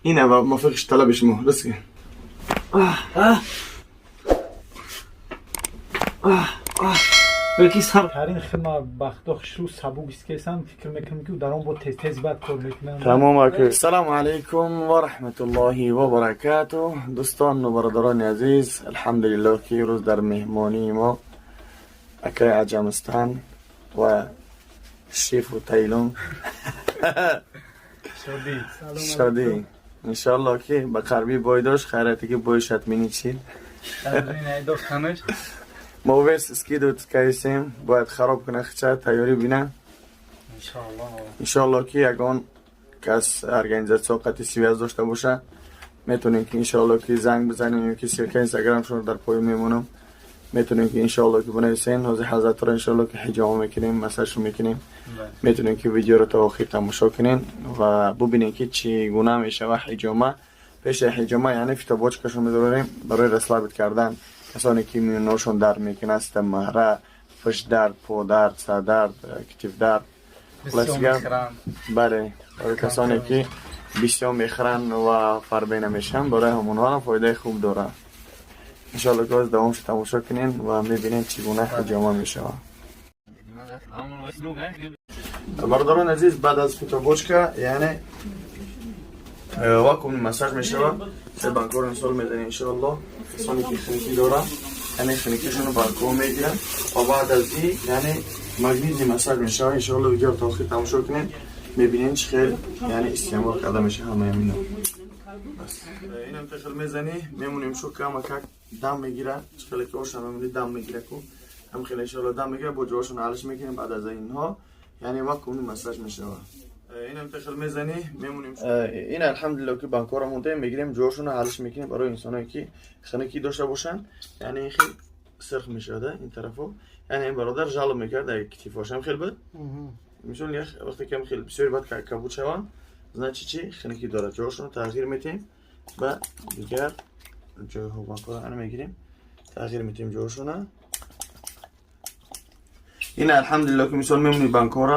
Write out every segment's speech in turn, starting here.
اینه و موافقش طلبش مهرس که بلکی سر ترین خیلی بختخش رو سبوگ اسکیسم فکر میکنم که در اون با تیز بد کار میکنم. تمام اکه. سلام علیکم و رحمت الله و برکاته دوستان و برادران عزیز. الحمدلله که روز در مهمانی ما اکای عجمستان و شیف و تایلون شادی انشالله که با قربی بایداش خیراتی که بایش حتمینی چید ما ویس اسکی دوت کایسیم باید خراب کنه خچه تیاری بینه انشالله که اگان کس ارگانیزاسیون قطعی سیویز داشته باشه میتونیم که انشالله که زنگ بزنیم یا که سیرکه اینستاگرام شما در پای میمونم میتونیم که انشالله که بنویسین حاضر حضرت را انشالله که حجامه میکنیم مساج میکنیم میتونیم که ویدیو رو تا آخر تماشا کنین و ببینین که چگونه میشه و حجامه پیش حجامه یعنی فیتاباچ کشون میذاریم برای رسلابت کردن کسانی که میوناشون درد میکنه است مهره فش درد پا درد سر درد کتف درد بله برای کسانی که بسیار میخرن و فربه نمیشن برای همونها هم فایده خوب داره انشالله که از دوامش تماشا کنین و میبینین چگونه حجامه میشه. برادران عزیز بعد از فیتابوچکا یعنی واکوم مساج میشه سه بانکور انسول میدن انشالله کسانی که خنکی دارن یعنی خنکیشون رو بانکور میگیرن و بعد از این یعنی مگنیزی مساج میشه انشالله ویدیو تا آخر تماشا کنین میبینین چه خیلی یعنی استعمال کرده میشه همه همینو بس این هم تخل میزنی میمونیم شو که همه که دم میگیره خیلی که هاشون هم دم میگیره که هم خیلی انشالله دم میگیره با جواشون حالش میکنیم بعد از اینها یعنی وقت اون مساج میشه این هم تخل میزنی میمونیم این الحمدلله که بانکورا مونده میگیریم جواشون حالش میکنیم برای انسانایی که خنکی داشته باشن یعنی خیلی سرخ میشه ده این طرفو یعنی این برادر جالب میکرد کتیفاش هم خیلی بد میشون یه وقتی که خیلی بسیار بد کبود شون значит چی خنکی داره جواشون تغییر میدیم و دیگر جای بانکورا انا میگیریم تغییر میدیم جواشون این الحمدلله که مثال میمونی بانکورا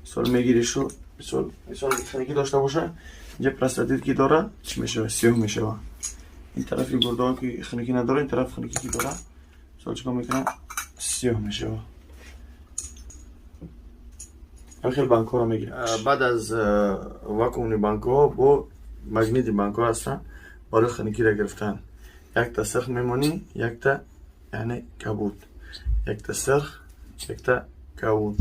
مثال میگیری شو مثال خنکی داشته باشه اینجا پلاستیک کی داره چی میشه سیاه میشه این طرفی گردان که خنکی نداره این طرف خنکی کی داره مثال چیکار میکنه سیاه میشه خیلی بانکورا میگیره بعد از واکوم بانکو با مگنیت بانکو هستن برای خنکی را گرفتن یک تا سرخ میمونی یک تا یعنی کبود یک تا سرخ یک تا کبود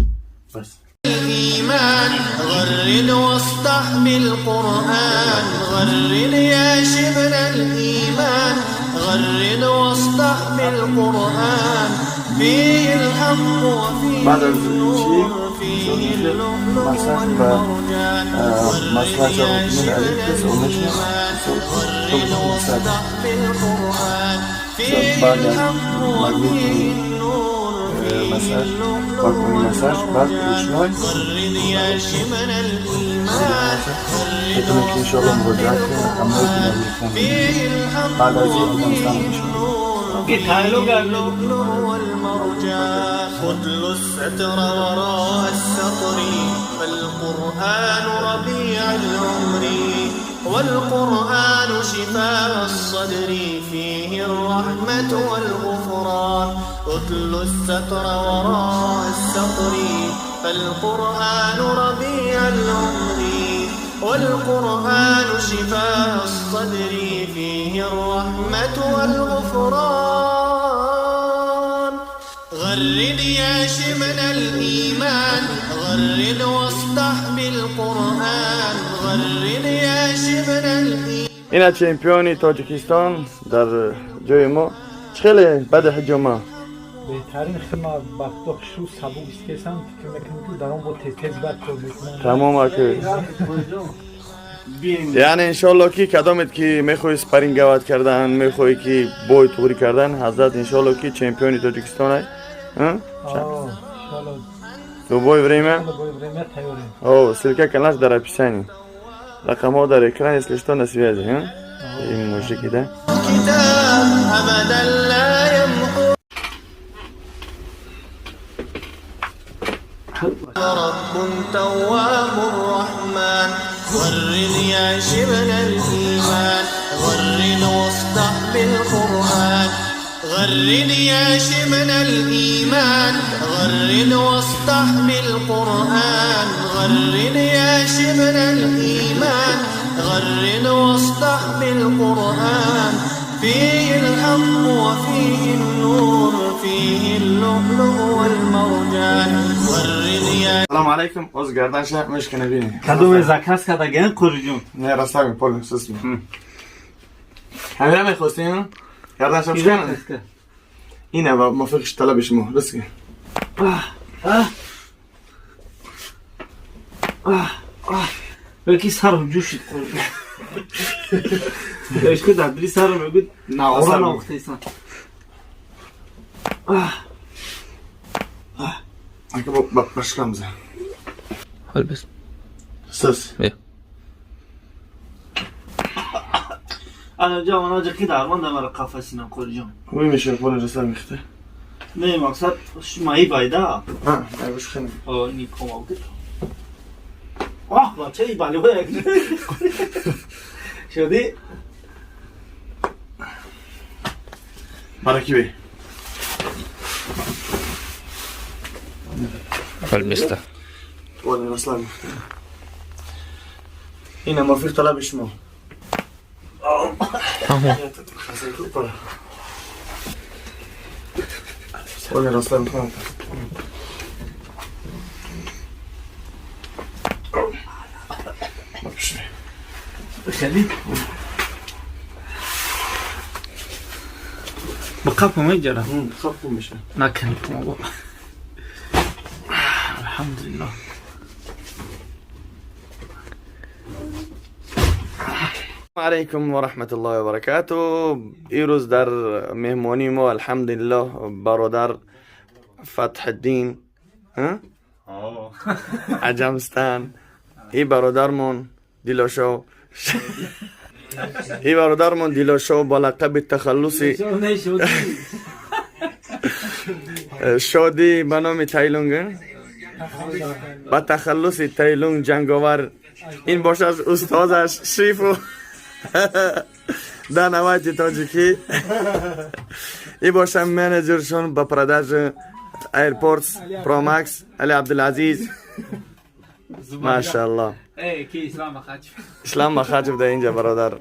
بس الإيمان غرد واصدح بالقرآن غرد يا شبل الإيمان غرد واصدح بالقرآن فيه الحق وفيه النور فيه اللؤلؤ والمرجان غرد يا شبل الإيمان غرد واصدح بالقرآن فيه الحق وفيه النور مساج واکوم مساج بعد روشنای بتونه که انشاءالله مراجعه کنه اما کنه بعد از این افغانستان خذل الستر وراء السطر فالقرآن ربيع العمر والقرآن شفاء الصدر فيه الرحمة والغفران خذل الستر وراء السطر فالقرآن ربيع العمر والقرآن شفاء الصدر فيه الرحمة والغفران غرد يا شمل الإيمان غرد واصدح بالقرآن غرد يا شمل الإيمان این چمپیونی تاجیکستان در جای ما خیلی بد حجامه بهترین خدمه بختخش رو سبوگ اسکیسم فکر میکنم که در اون با تیز بد کار میکنم. تمام اکه یعنی انشالله که کدامت که میخوای سپرینگ گواد کردن میخوای که بوی توری کردن حضرت انشالله که چمپیونی تاجیکستان های تو بوی بريمه او سلكه كناش در описании رقمها در اکران если что на связи и мужики да أبدا لا يمحو رب تواب رحمن غرد يا شبل الإيمان غرد واصدح بالقرآن غرد يا شبل الإيمان غرد واصدح بالقرآن غرد يا شبل الإيمان غرد واصدح بالقرآن فيه الحق وفيه النور فيه اللؤلؤ والمرجان غرد يا السلام عليكم از گردنش مشکنه بینی کدو زکاس کداگن قرجون نه راستا می پول سسمی همین میخواستین گردنش مشکنه اینه و مفقش طلبش مو رسکی belki sarı cuşit قرجون Eşke dadri sarı mevcut naoran oktaysan Anke başlayalım bize Halbes. Söz Ana cavana ki darman da var kafasına قرجون ويمشي الفول رسال مخته Ne maksat şu mayı bayda ها ايوه خني o ni komav git bak şey balı var şöyle مركبي Halbeste. ولا رسال مخته هنا ما في طلب اسمه ولا رسال مخته خلي بقى ما يجرى خفوا مشى لكن الحمد لله عليكم ورحمة الله وبركاته ایروز در مهمانی ما الحمدلله برادر فتح الدین عجمستان ای برادرمون دیلاشو ای برادرمون دیلاشو با لقب تخلصی شادی به نام تایلونگ با تخلص تایلونگ جنگاور این باشه از استادش شریفو در نوایت تاجیکی این باشه منیجرشون با پراداج ایرپورتس پروماکس علی عبدالعزیز ماشاءالله کی اسلام خاطر اسلام مخاطب در اینجا برادر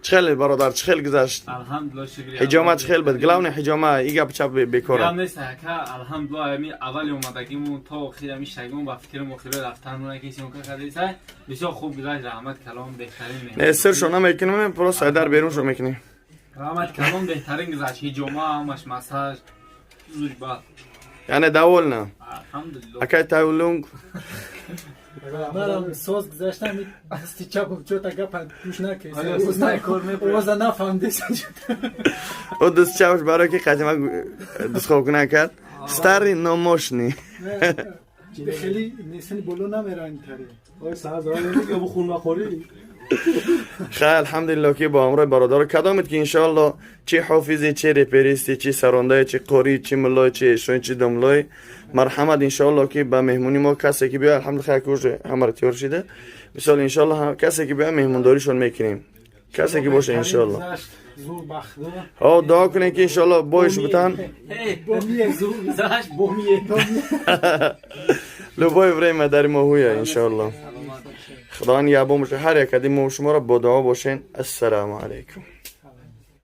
چخیل برادر چخیل گذشت الحمدلله شکر حجامه چخیل بود گلاونی حجامه ایگا بچه بکوره نیست که الحمدلله می اول اومدگیمون تا اخیر میشتگیمون با فکر مخیل رفتن کسی ممکن کردیسه بسیار خوب گذشت رحمت کلام بهترین نه سرشو نمیکنیم پروس در بیرون شو میکنیم رحمت کلام بهترین گذشت حجامه همش مساج زوج با یعنی داول نه الحمدلله اکای تایلونگ منم سوز گذاشتم دستی چپ و چوتا گپ توش نکیسه اوز نفهمده او دست چاوش برای که قدمه دست خوک نکرد ستاری نموشنی خیلی نیستنی بلو نمیرن تره اوه ساز که بخون نخوری خیلی الحمدلله که با امروی برادر کدامت که انشاءالله چی حافظی چی ریپریستی چی سرانده چی قوری چی ملای چی اشون چی دملای مرحمت انشاءالله که به مهمونی ما کسی که بیا الحمدلله کوش همه تیار شده مثال انشاءالله کسی که بیا مهمونداریشون میکنیم کسی که باشه انشاءالله زور بخته دعا کنیم که انشاءالله بایش بتن بومیه زور گذاشت بومیه لبای برای مدر ما هویه انشاءالله خدا نگهبان باشه هر یک کدیم ما شما را با دعا باشین السلام علیکم